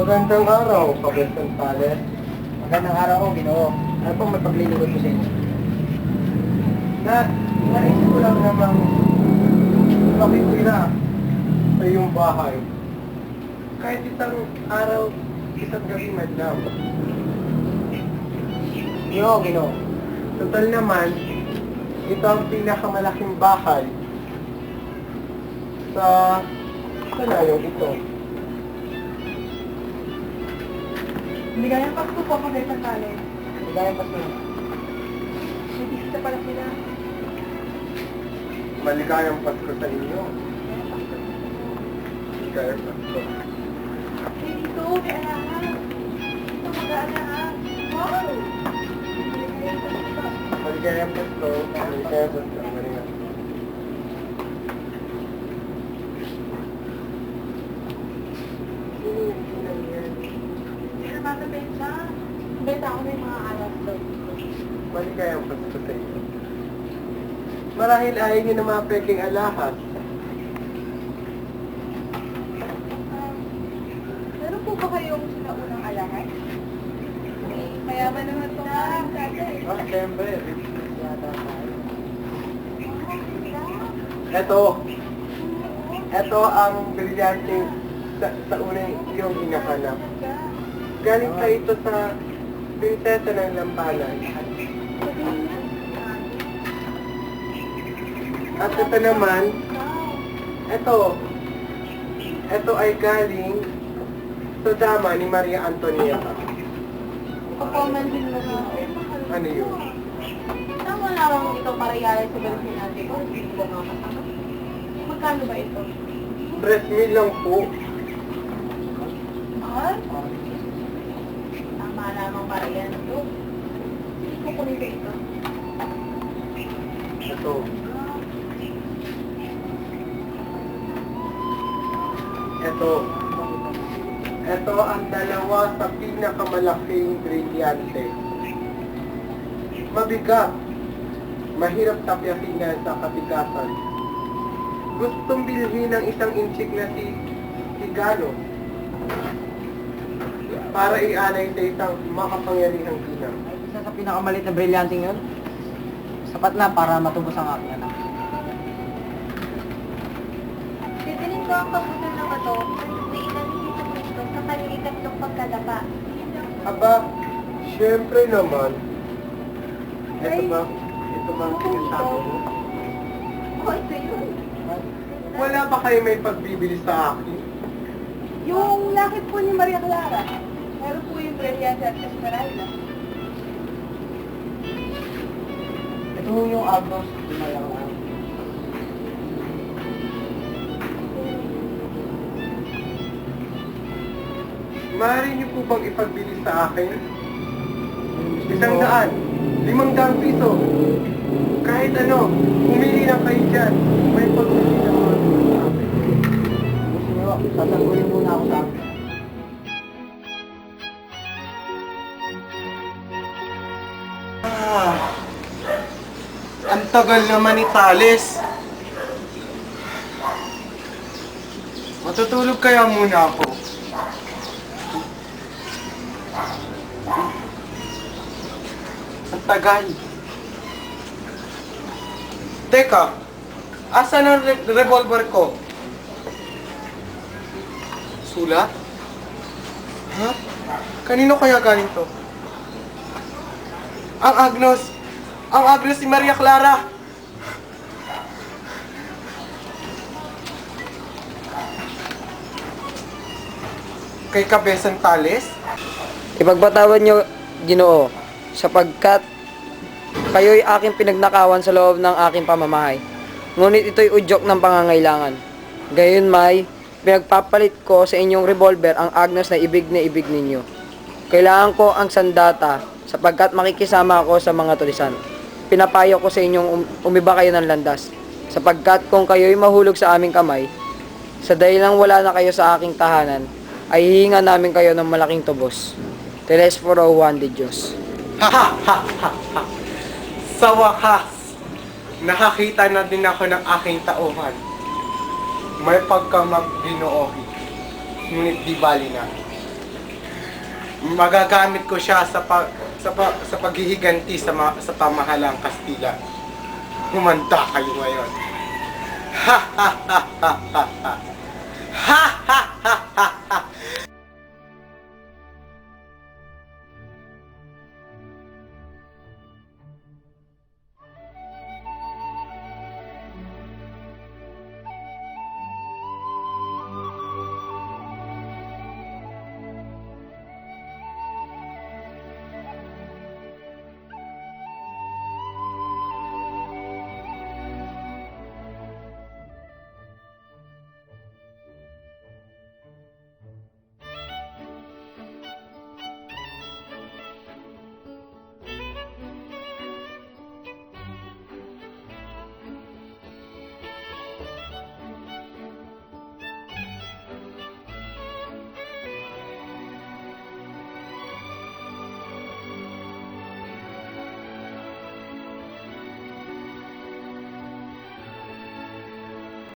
Magandang araw, Kabesan Pales. Magandang araw ko, Ginoo. Ano pong mapaglilingkod ko sa inyo? Naisip ko lang namang makikita sa iyong bahay. Kahit isang araw, isang gabi man lang. Ginoo. Total naman, ito ang pinakamalaking bahay sa kanayong ito. Ligayang Pasko po, Kabesan Pales. Ligayang Pasko. May bisita pala sila. Maligayang Pasko sa inyo. Maligayang Pasko. Hey, dito, may alahan. Ito, mag-aalahan. Wow! Ligayang Pasko. Maligayang Pasko. Maligayang Pasko. Maligayang. May naman na benta. Benta ako na yung mga alas daw. Maligayang Pasko sa inyo. Marahil ayaw niyo na mga peking alahas. Meron po ba kayong sinaunang alahan? Mayaman naman itong aming tatay. Siyempre. Yata tayo. Ito ang brilyante sa unang iyong hinahanap. Galing pa ito sa prinsesa ng Lampanan. At ito naman, ito ay galing sa dama ni Maria Antonieta. Papaman din mo na. Ano yun? Tama lang ito para yari sa Bersin natin. O, hindi ko makakasama. Magkano ba ito? Breast meal lang po. Mahal? Tama lamang para yan ito. Hindi ko kunin ba ito? Ito. Ito ang dalawa sa pinakamalaking brilyante. Mabigat. Mahirap tapyasin yan sa katigasan. Gustong bilhin ng isang inchik na si Galo para ialay sa isang makapangyarihang ginang. Ay, isa sa pinakamalit na brilyanting yun. Sapat na para matubos ang aking anak. Bibilin ko ang kabutan ng ito na inanin ni Kristo sa kanyang ikatlong pagkalapa. Aba, syempre naman. Ito ba ang sinasabi mo? Oh, ito yun. Wala ba kayo may pagbibili sa akin? Yung lakit po ni Maria Clara. Meron po yung Brilliant at Esmeralda. Ito yung Agnos. Malang. Maaari niyo po bang ipagbili sa akin? 100, 500 piso. Kahit ano, pumili na kayo dyan. May pagbili na po. Gusto nyo, sasaguhin muna ako sa akin. Ang tagal naman ni Thales. Matutulog kaya muna ako. Ang tagal. Teka, asan ang revolver ko? Sulat? Ha? Kanino kaya galing to? Ang Agnos si Maria Clara! Kay Kabesan Thales? Ipagpatawad nyo, Ginoo, sapagkat kayo'y aking pinagnakawan sa loob ng aking pamamahay. Ngunit ito'y udyok ng pangangailangan. Gayon may, pinagpapalit ko sa inyong revolver ang Agnos na ibig ninyo. Kailangan ko ang sandata sapagkat makikisama ako sa mga tulisan. Pinapayo ko sa inyong umiba kayo ng landas, sapagkat kung kayo'y mahulog sa aming kamay, sa dahilang wala na kayo sa aking tahanan, ay hihinga namin kayo ng malaking tubos. Telesforo Juan de Dios. Sa wakas, nakakita na din ako ng aking tauhan. May pagkamag-Ginoo, ngunit di bali na. magagamit ko siya sa paghihiganti sa pamahalang Kastila. Humanda kayo ngayon. Ha ha ha ha ha ha ha ha ha ha.